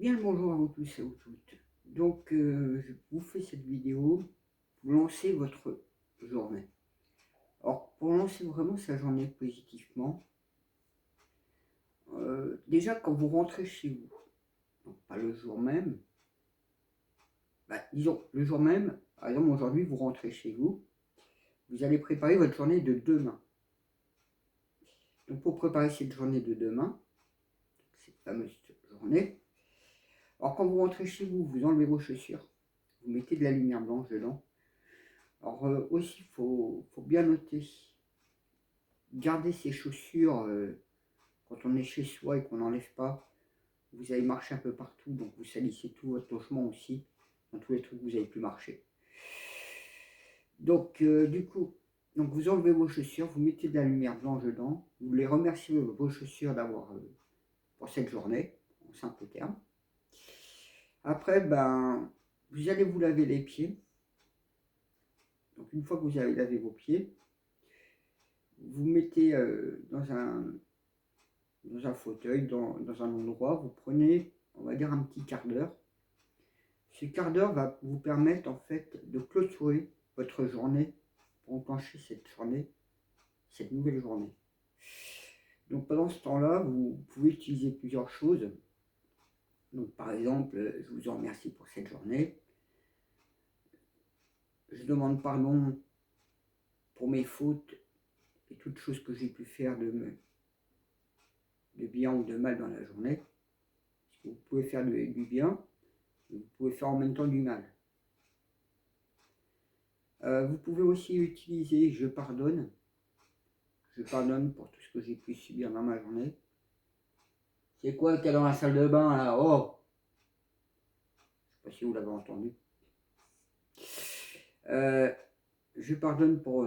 Bien le bonjour à vous tous et à vous toutes. Donc, je vous fais cette vidéo pour lancer votre journée. Alors, pour lancer vraiment sa journée positivement, déjà quand vous rentrez chez vous, donc pas le jour même, disons le jour même, par exemple aujourd'hui vous rentrez chez vous, vous allez préparer votre journée de demain. Donc pour préparer cette journée de demain, cette fameuse journée, alors quand vous rentrez chez vous, vous enlevez vos chaussures, vous mettez de la lumière blanche dedans. Alors aussi, faut bien noter, garder ses chaussures quand on est chez soi et qu'on n'enlève pas. Vous allez marcher un peu partout, donc vous salissez tout votre logement aussi, dans tous les trucs que vous avez pu marcher. Donc du coup, donc vous enlevez vos chaussures, vous mettez de la lumière blanche dedans, vous les remerciez vos chaussures d'avoir pour cette journée, en simple terme. Après, vous allez vous laver les pieds. Donc une fois que vous avez lavé vos pieds, vous mettez dans un fauteuil, dans un endroit, vous prenez, on va dire, un petit quart d'heure. Ce quart d'heure va vous permettre en fait de clôturer votre journée pour enclencher cette journée, cette nouvelle journée. Donc pendant ce temps-là, vous pouvez utiliser plusieurs choses. Donc par exemple, je vous en remercie pour cette journée. Je demande pardon pour mes fautes et toutes choses que j'ai pu faire de bien ou de mal dans la journée. Vous pouvez faire du bien, vous pouvez faire en même temps du mal. Vous pouvez aussi utiliser je pardonne. Je pardonne pour tout ce que j'ai pu subir dans ma journée. C'est quoi qu'il y a dans la salle de bain là? Oh! Je ne sais pas si vous l'avez entendu. Je pardonne pour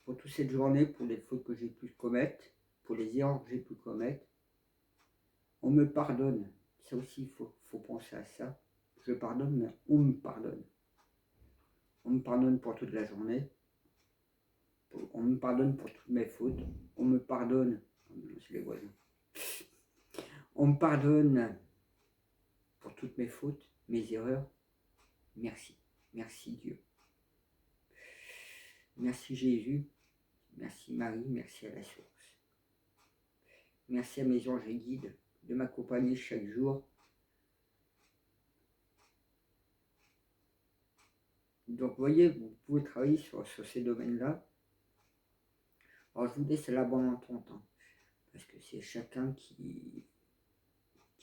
toute cette journée, pour les fautes que j'ai pu commettre, pour les erreurs que j'ai pu commettre. On me pardonne. Ça aussi, il faut penser à ça. Je pardonne, mais on me pardonne. On me pardonne pour toute la journée. On me pardonne pour toutes mes fautes. On me pardonne. C'est les voisins. On me pardonne pour toutes mes fautes, mes erreurs. Merci. Merci Dieu. Merci Jésus. Merci Marie. Merci à la source. Merci à mes anges et guides de m'accompagner chaque jour. Donc vous voyez, vous pouvez travailler sur ces domaines-là. Alors je vous laisse à la bonne entente, hein, parce que c'est chacun qui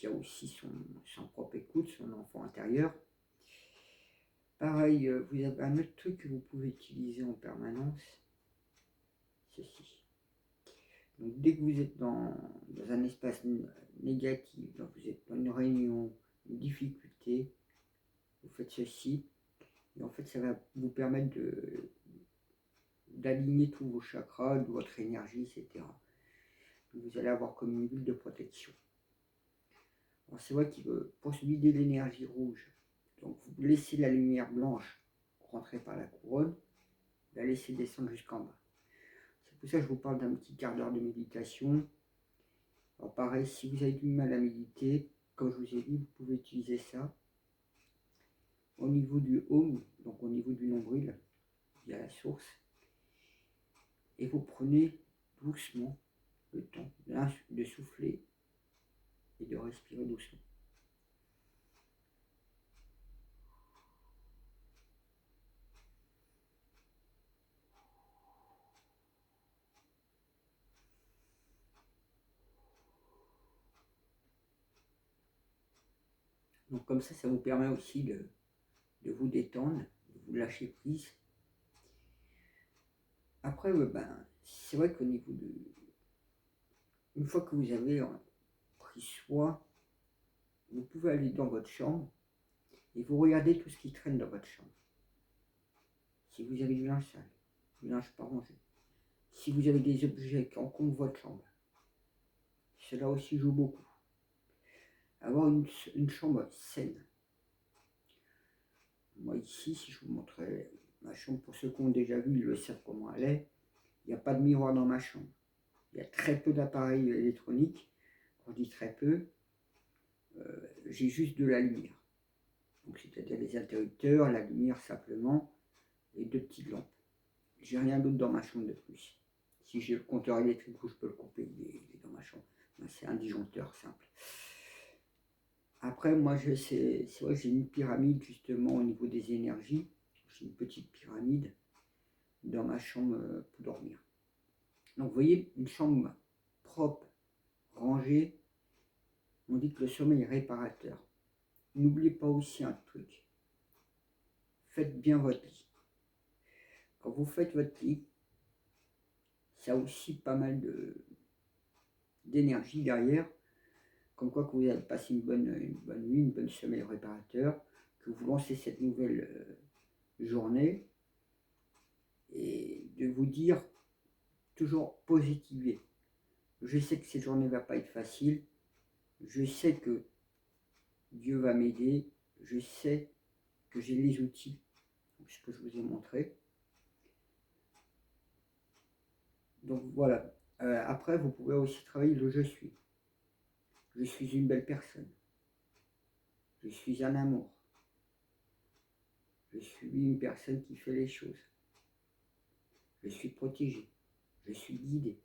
a aussi son propre écoute, son enfant intérieur. Pareil, vous avez un autre truc que vous pouvez utiliser en permanence, ceci. Donc dès que vous êtes dans un espace négatif, donc vous êtes dans une réunion, une difficulté, vous faites ceci, et en fait ça va vous permettre d'aligner tous vos chakras, de votre énergie, etc. Donc vous allez avoir comme une bulle de protection. Alors c'est vrai que pour se vider l'énergie rouge, donc vous laissez la lumière blanche rentrer par la couronne, la laissez descendre jusqu'en bas. C'est pour ça que je vous parle d'un petit quart d'heure de méditation. Alors pareil, si vous avez du mal à méditer, comme je vous ai dit, vous pouvez utiliser ça au niveau du home, donc au niveau du nombril, via la source. Et vous prenez doucement le temps de souffler et de respirer doucement. Donc comme ça vous permet aussi de vous détendre, de vous lâcher prise. Après, c'est vrai qu'au niveau de... Une fois que vous avez pris soin, vous pouvez aller dans votre chambre et vous regardez tout ce qui traîne dans votre chambre. Si vous avez du linge sale, du linge pas rangé, si vous avez des objets qui encombrent votre chambre, cela aussi joue beaucoup. Avoir une chambre saine. Moi ici, si je vous montrais ma chambre, pour ceux qui ont déjà vu, ils le savent comment elle est, il n'y a pas de miroir dans ma chambre. Il y a très peu d'appareils électroniques. Quand je dis très peu, j'ai juste de la lumière. Donc c'est-à-dire les interrupteurs, la lumière simplement, et 2 petites lampes. J'ai rien d'autre dans ma chambre de plus. Si j'ai le compteur électrique, je peux le couper, il est dans ma chambre. C'est un disjoncteur simple. Après, moi, c'est vrai que j'ai une pyramide justement au niveau des énergies. J'ai une petite pyramide dans ma chambre pour dormir. Donc, vous voyez, une chambre propre, rangée, on dit que le sommeil est réparateur. N'oubliez pas aussi un truc. Faites bien votre lit. Quand vous faites votre lit, ça a aussi pas mal d'énergie derrière. Comme quoi que vous avez passé une bonne nuit, une bonne sommeil réparateur, que vous lancez cette nouvelle journée, et de vous dire toujours positiver. Je sais que cette journée ne va pas être facile, je sais que Dieu va m'aider, je sais que j'ai les outils, ce que je vous ai montré. Donc voilà, après vous pouvez aussi travailler le je suis. Je suis une belle personne. Je suis un amour. Je suis une personne qui fait les choses. Je suis protégé. Je suis guidé.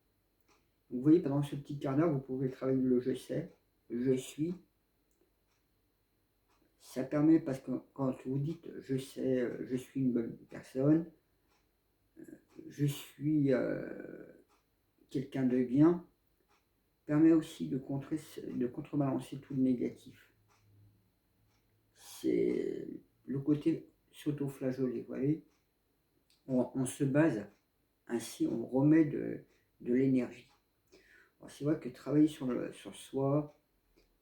Vous voyez, pendant ce petit quart d'heure, vous pouvez travailler le je sais, je suis. Ça permet, parce que quand vous dites je sais, je suis une bonne personne, je suis quelqu'un de bien, permet aussi de contrebalancer tout le négatif. C'est le côté s'auto-flageoler, vous voyez. On se base, ainsi on remet de l'énergie. C'est vrai que travailler sur soi,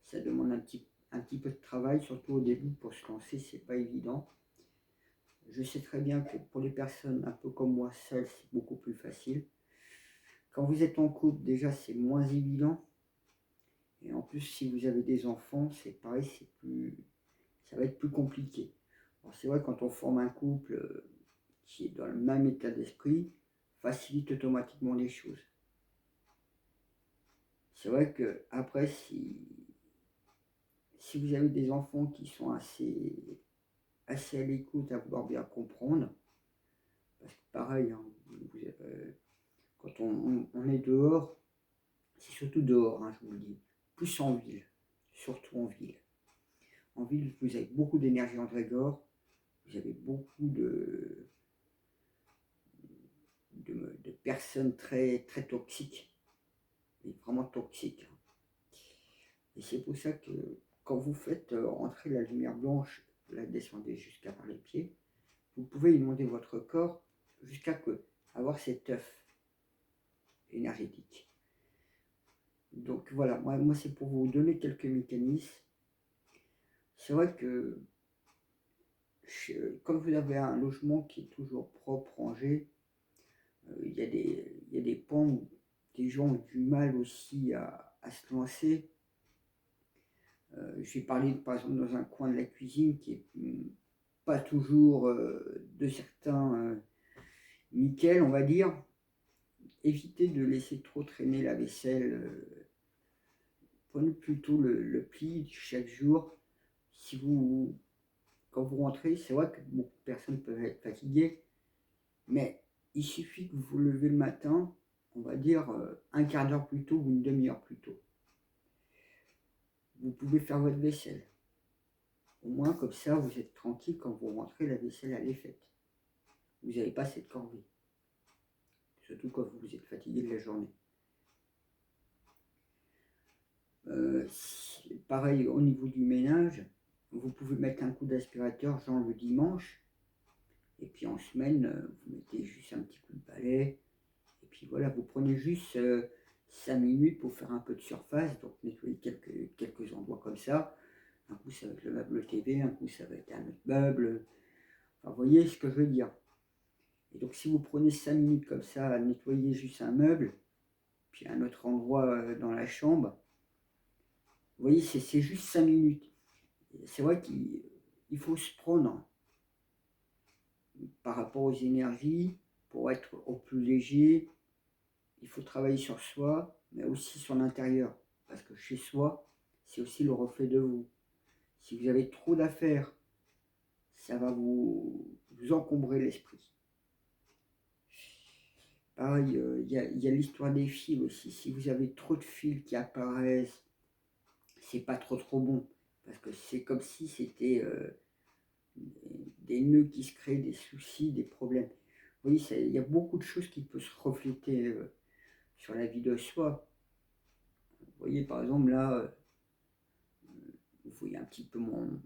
ça demande un petit peu de travail, surtout au début pour se lancer, c'est pas évident. Je sais très bien que pour les personnes un peu comme moi, seules, c'est beaucoup plus facile. Quand vous êtes en couple, déjà, c'est moins évident. Et en plus, si vous avez des enfants, c'est pareil, ça va être plus compliqué. C'est vrai, quand on forme un couple qui est dans le même état d'esprit, facilite automatiquement les choses. C'est vrai que après, si vous avez des enfants qui sont assez à l'écoute, à vouloir bien comprendre, parce que pareil, hein, quand on est dehors, c'est surtout dehors, hein, je vous le dis, plus en ville, surtout en ville. En ville, vous avez beaucoup d'énergie en grégor, vous avez beaucoup de personnes très, très toxiques, mais vraiment toxiques. Et c'est pour ça que quand vous faites entrer la lumière blanche, la descendez jusqu'à par les pieds, vous pouvez inonder votre corps jusqu'à avoir cet œuf énergétique. Donc voilà, moi c'est pour vous donner quelques mécanismes. C'est vrai que comme vous avez un logement qui est toujours propre, rangé, il y a des pans où des gens ont du mal aussi à se lancer. J'ai parlé par exemple dans un coin de la cuisine qui est pas toujours de certains nickel, on va dire. Évitez de laisser trop traîner la vaisselle. Prenez plutôt le pli chaque jour. Quand vous rentrez, c'est vrai que beaucoup de personnes peuvent être fatiguées, mais il suffit que vous vous levez le matin, on va dire un quart d'heure plus tôt ou une demi-heure plus tôt. Vous pouvez faire votre vaisselle. Au moins, comme ça, vous êtes tranquille quand vous rentrez, la vaisselle, elle est faite. Vous n'avez pas cette corvée. Surtout quand vous êtes fatigué de la journée. Pareil, au niveau du ménage, vous pouvez mettre un coup d'aspirateur, genre le dimanche. Et puis en semaine, vous mettez juste un petit coup de balai. Et puis voilà, vous prenez juste 5 minutes pour faire un peu de surface, donc nettoyer quelques endroits comme ça. Un coup ça va être le meuble TV, un coup ça va être un autre meuble. Enfin, vous voyez ce que je veux dire. Et donc si vous prenez 5 minutes comme ça à nettoyer juste un meuble, puis un autre endroit dans la chambre, vous voyez, c'est juste 5 minutes. C'est vrai qu'il faut se prendre par rapport aux énergies pour être au plus léger. Il faut travailler sur soi, mais aussi sur l'intérieur. Parce que chez soi, c'est aussi le reflet de vous. Si vous avez trop d'affaires, ça va vous encombrer l'esprit. Pareil, il y a l'histoire des fils aussi. Si vous avez trop de fils qui apparaissent, c'est pas trop bon. Parce que c'est comme si c'était des nœuds qui se créent, des soucis, des problèmes. Vous voyez, il y a beaucoup de choses qui peuvent se refléter sur la vie de soi. Vous voyez, par exemple, là, vous voyez un petit peu mon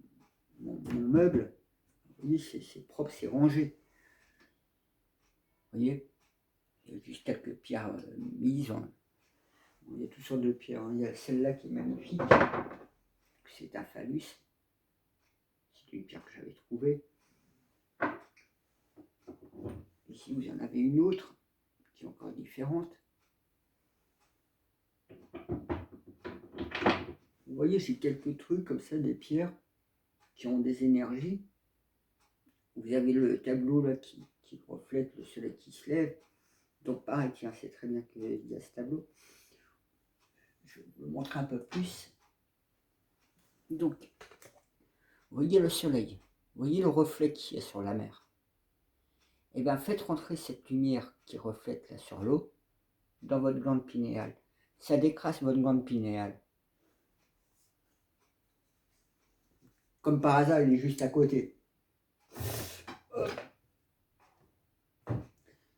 meuble. Vous voyez, c'est propre, c'est rangé. Vous voyez, il y a juste quelques pierres mises. Il y a toutes sortes de pierres. Il y a celle-là qui est magnifique. C'est un phallus. C'est une pierre que j'avais trouvée. Ici, vous en avez une autre qui est encore différente. Vous voyez, c'est quelques trucs comme ça, des pierres qui ont des énergies. Vous avez le tableau là qui reflète le soleil qui se lève. Donc pareil, tiens, c'est très bien qu'il y a ce tableau. Je vais vous le montrer un peu plus. Donc, vous voyez le soleil, vous voyez le reflet qu'il y a sur la mer. Et bien faites rentrer cette lumière qui reflète là sur l'eau dans votre glande pinéale. Ça décrasse votre glande pinéale. Comme par hasard, il est juste à côté.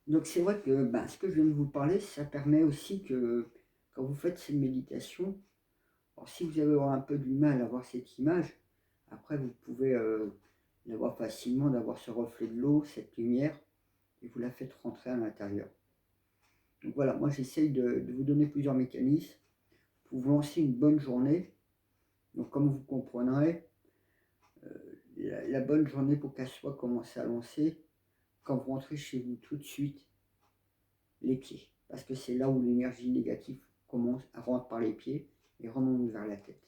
Donc c'est vrai que ce que je viens de vous parler, ça permet aussi que quand vous faites ces méditations, alors si vous avez un peu du mal à voir cette image, après vous pouvez l'avoir facilement, d'avoir ce reflet de l'eau, cette lumière, et vous la faites rentrer à l'intérieur. Donc voilà, moi j'essaye de vous donner plusieurs mécanismes pour vous lancer une bonne journée. Donc comme vous comprendrez, la bonne journée pour qu'elle soit commencée à lancer, quand vous rentrez chez vous tout de suite, les pieds. Parce que c'est là où l'énergie négative commence à rentrer par les pieds et remonte vers la tête.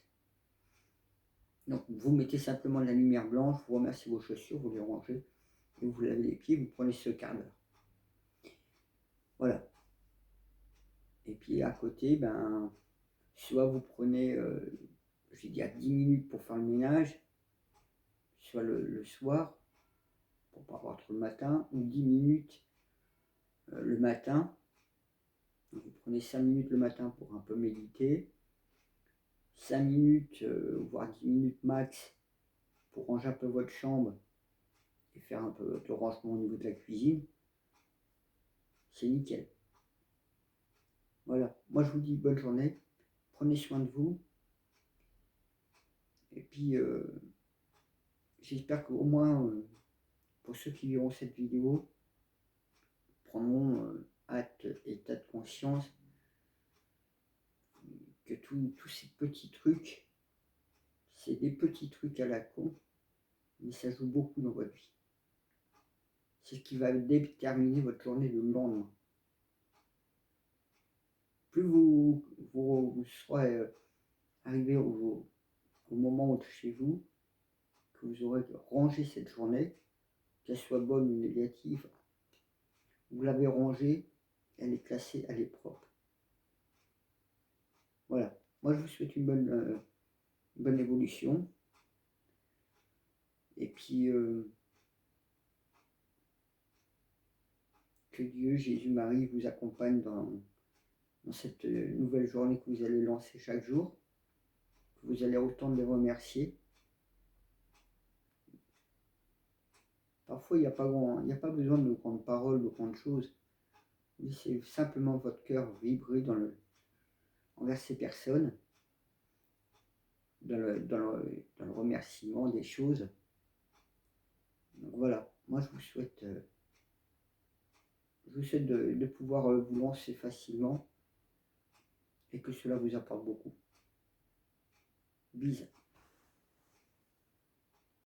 Donc vous mettez simplement de la lumière blanche, vous remerciez vos chaussures, vous les rangez, et vous lavez les pieds, vous prenez ce quart d'heure. Voilà. Et puis à côté, soit vous prenez, j'ai dit à 10 minutes pour faire le ménage, soit le soir, pour ne pas avoir trop le matin, ou 10 minutes le matin. Donc vous prenez 5 minutes le matin pour un peu méditer, 5 minutes, voire 10 minutes max, pour ranger un peu votre chambre et faire un peu de rangement au niveau de la cuisine. C'est nickel. Voilà, moi je vous dis bonne journée, prenez soin de vous, et puis j'espère qu'au moins pour ceux qui verront cette vidéo, prendront hâte et état de conscience que tous ces petits trucs, c'est des petits trucs à la con, mais ça joue beaucoup dans votre vie. C'est ce qui va déterminer votre journée le lendemain. Plus vous serez arrivé au moment où chez vous, que vous aurez rangé cette journée, qu'elle soit bonne ou négative, vous l'avez rangée, elle est classée, elle est propre. Voilà, moi je vous souhaite une bonne évolution. Et puis que Dieu, Jésus, Marie vous accompagne dans cette nouvelle journée que vous allez lancer chaque jour, que vous allez autant les remercier. Parfois, il n'y a pas besoin de grandes paroles, de grandes choses. Laissez simplement votre cœur vibrer envers ces personnes, dans le remerciement des choses. Donc voilà, moi je vous souhaite de pouvoir vous lancer facilement et que cela vous apporte beaucoup. Bisous.